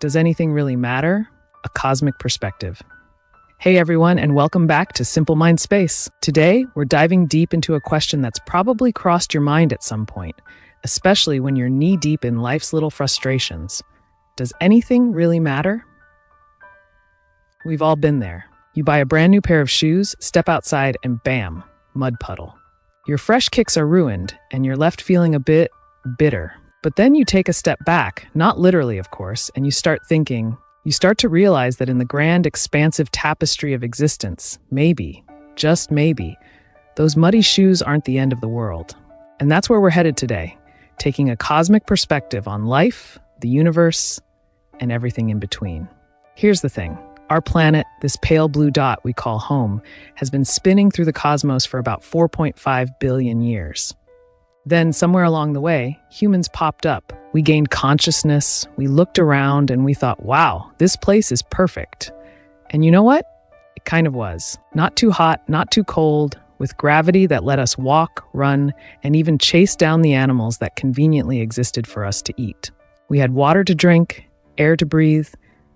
Does anything really matter? A cosmic perspective. Hey everyone, and welcome back to Simple Mind Space. Today, we're diving deep into a question that's probably crossed your mind at some point, especially when you're knee-deep in life's little frustrations. Does anything really matter? We've all been there. You buy a brand new pair of shoes, step outside, and bam, mud puddle. Your fresh kicks are ruined, and you're left feeling a bit bitter. But then you take a step back, not literally, of course, and you start to realize that in the grand, expansive tapestry of existence, maybe, just maybe, those muddy shoes aren't the end of the world. And that's where we're headed today, taking a cosmic perspective on life, the universe, and everything in between. Here's the thing. Our planet, this pale blue dot we call home, has been spinning through the cosmos for about 4.5 billion years. Then, somewhere along the way, humans popped up. We gained consciousness, we looked around, and we thought, wow, this place is perfect. And you know what? It kind of was. Not too hot, not too cold, with gravity that let us walk, run, and even chase down the animals that conveniently existed for us to eat. We had water to drink, air to breathe.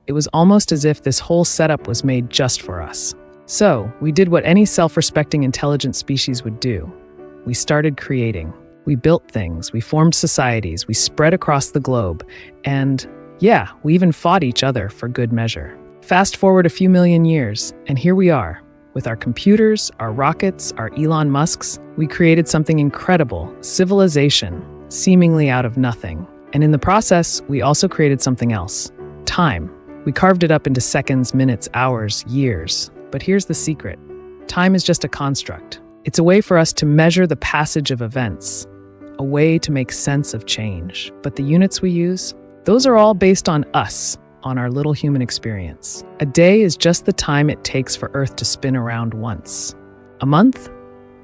It was almost as if this whole setup was made just for us. So, we did what any self-respecting intelligent species would do. We started creating. We built things, we formed societies, we spread across the globe, and yeah, we even fought each other for good measure. Fast forward a few million years, and here we are. With our computers, our rockets, our Elon Musks, we created something incredible, civilization, seemingly out of nothing. And in the process, we also created something else, time. We carved it up into seconds, minutes, hours, years. But here's the secret. Time is just a construct. It's a way for us to measure the passage of events, a way to make sense of change. But the units we use, those are all based on us, on our little human experience. A day is just the time it takes for Earth to spin around once. A month?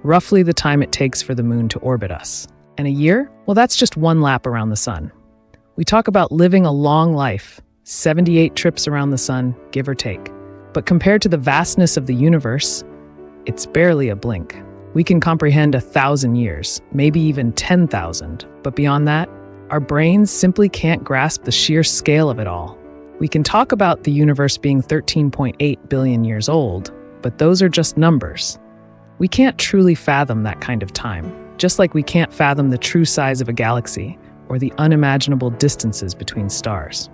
Roughly the time it takes for the moon to orbit us. And a year? Well, that's just one lap around the sun. We talk about living a long life, 78 trips around the sun, give or take. But compared to the vastness of the universe, it's barely a blink. We can comprehend 1,000 years, maybe even 10,000. But beyond that, our brains simply can't grasp the sheer scale of it all. We can talk about the universe being 13.8 billion years old, but those are just numbers. We can't truly fathom that kind of time, just like we can't fathom the true size of a galaxy or the unimaginable distances between stars.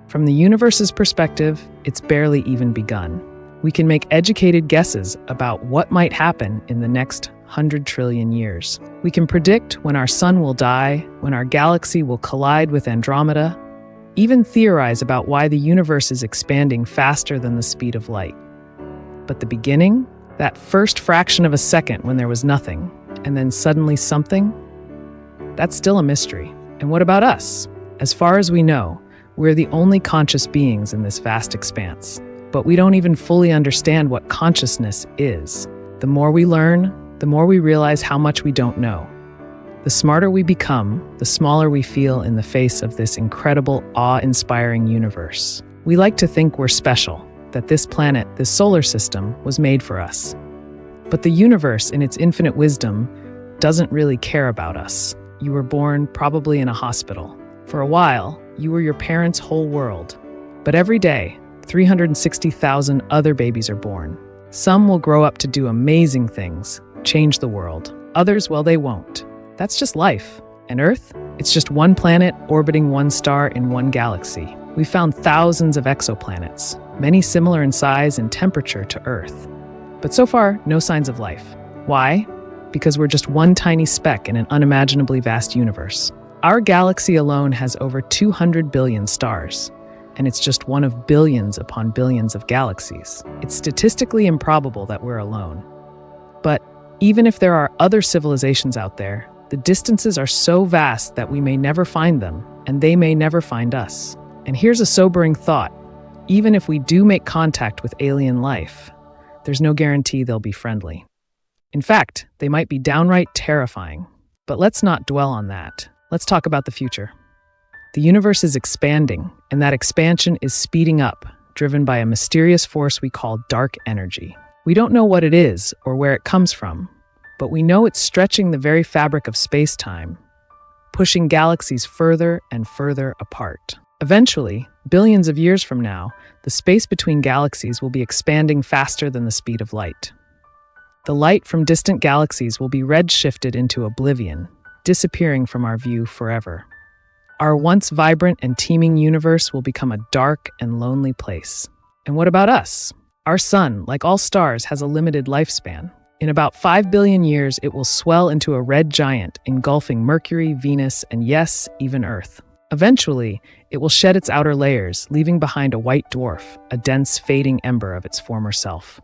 From the universe's perspective, it's barely even begun. We can make educated guesses about what might happen in the next 100 trillion years. We can predict when our sun will die, when our galaxy will collide with Andromeda, even theorize about why the universe is expanding faster than the speed of light. But the beginning, that first fraction of a second when there was nothing, and then suddenly something, that's still a mystery. And what about us? As far as we know, we're the only conscious beings in this vast expanse. But we don't even fully understand what consciousness is. The more we learn, the more we realize how much we don't know. The smarter we become, the smaller we feel in the face of this incredible, awe-inspiring universe. We like to think we're special, that this planet, this solar system, was made for us. But the universe, in its infinite wisdom, doesn't really care about us. You were born probably in a hospital. For a while, you were your parents' whole world. But every day, 360,000 other babies are born. Some will grow up to do amazing things, change the world. Others, well, they won't. That's just life. And Earth? It's just one planet orbiting one star in one galaxy. We found thousands of exoplanets, many similar in size and temperature to Earth. But so far, no signs of life. Why? Because we're just one tiny speck in an unimaginably vast universe. Our galaxy alone has over 200 billion stars. And it's just one of billions upon billions of galaxies. It's statistically improbable that we're alone. But even if there are other civilizations out there, the distances are so vast that we may never find them, and they may never find us. And here's a sobering thought. Even if we do make contact with alien life, there's no guarantee they'll be friendly. In fact, they might be downright terrifying. But let's not dwell on that. Let's talk about the future. The universe is expanding, and that expansion is speeding up, driven by a mysterious force we call dark energy. We don't know what it is or where it comes from, but we know it's stretching the very fabric of space-time, pushing galaxies further and further apart. Eventually, Billions of years from now, the space between galaxies will be expanding faster than the speed of light. The light from distant galaxies will be redshifted into oblivion, disappearing from our view forever. Our once vibrant and teeming universe will become a dark and lonely place. And what about us? Our sun, like all stars, has a limited lifespan. In about 5 billion years, it will swell into a red giant, engulfing Mercury, Venus, and yes, even Earth. Eventually, it will shed its outer layers, leaving behind a white dwarf, a dense, fading ember of its former self.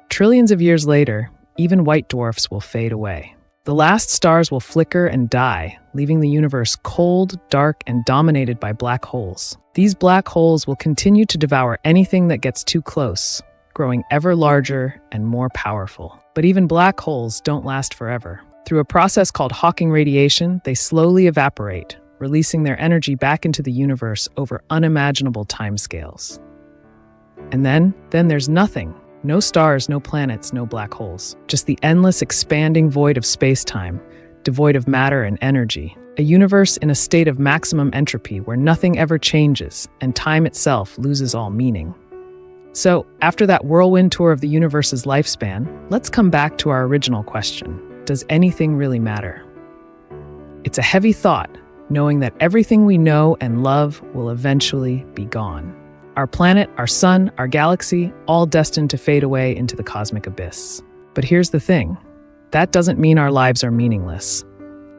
Trillions of years later, even white dwarfs will fade away. The last stars will flicker and die, leaving the universe cold, dark, and dominated by black holes. These black holes will continue to devour anything that gets too close, growing ever larger and more powerful. But even black holes don't last forever. Through a process called Hawking radiation, they slowly evaporate, releasing their energy back into the universe over unimaginable timescales. And then there's nothing. No stars, no planets, no black holes. Just the endless expanding void of space-time, devoid of matter and energy. A universe in a state of maximum entropy where nothing ever changes and time itself loses all meaning. So, after that whirlwind tour of the universe's lifespan, let's come back to our original question. Does anything really matter? It's a heavy thought, knowing that everything we know and love will eventually be gone. Our planet, our sun, our galaxy, all destined to fade away into the cosmic abyss. But here's the thing. That doesn't mean our lives are meaningless.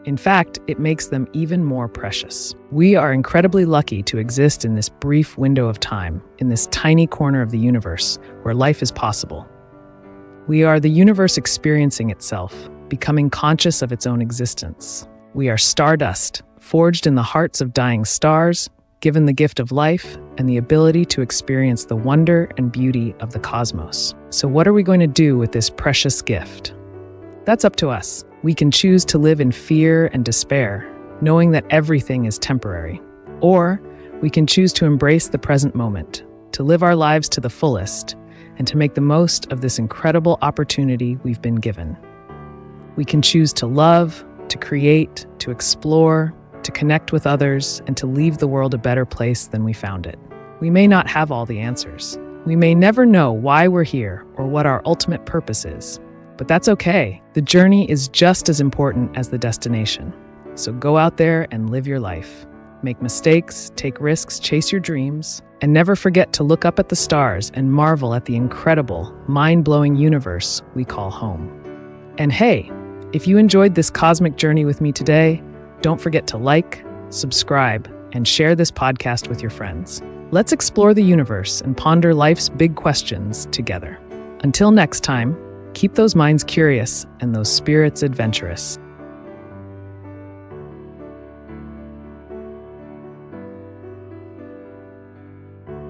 In fact, it makes them even more precious. We are incredibly lucky to exist in this brief window of time, in this tiny corner of the universe, where life is possible. We are the universe experiencing itself, becoming conscious of its own existence. We are stardust, forged in the hearts of dying stars, given the gift of life and the ability to experience the wonder and beauty of the cosmos. So what are we going to do with this precious gift? That's up to us. We can choose to live in fear and despair, knowing that everything is temporary. Or we can choose to embrace the present moment, to live our lives to the fullest, and to make the most of this incredible opportunity we've been given. We can choose to love, to create, to explore, to connect with others, and to leave the world a better place than we found it. We may not have all the answers. We may never know why we're here or what our ultimate purpose is. But that's okay. The journey is just as important as the destination. So go out there and live your life. Make mistakes, take risks, chase your dreams, and never forget to look up at the stars and marvel at the incredible, mind-blowing universe we call home. And hey, if you enjoyed this cosmic journey with me today, don't forget to like, subscribe, and share this podcast with your friends. Let's explore the universe and ponder life's big questions together. Until next time, keep those minds curious and those spirits adventurous.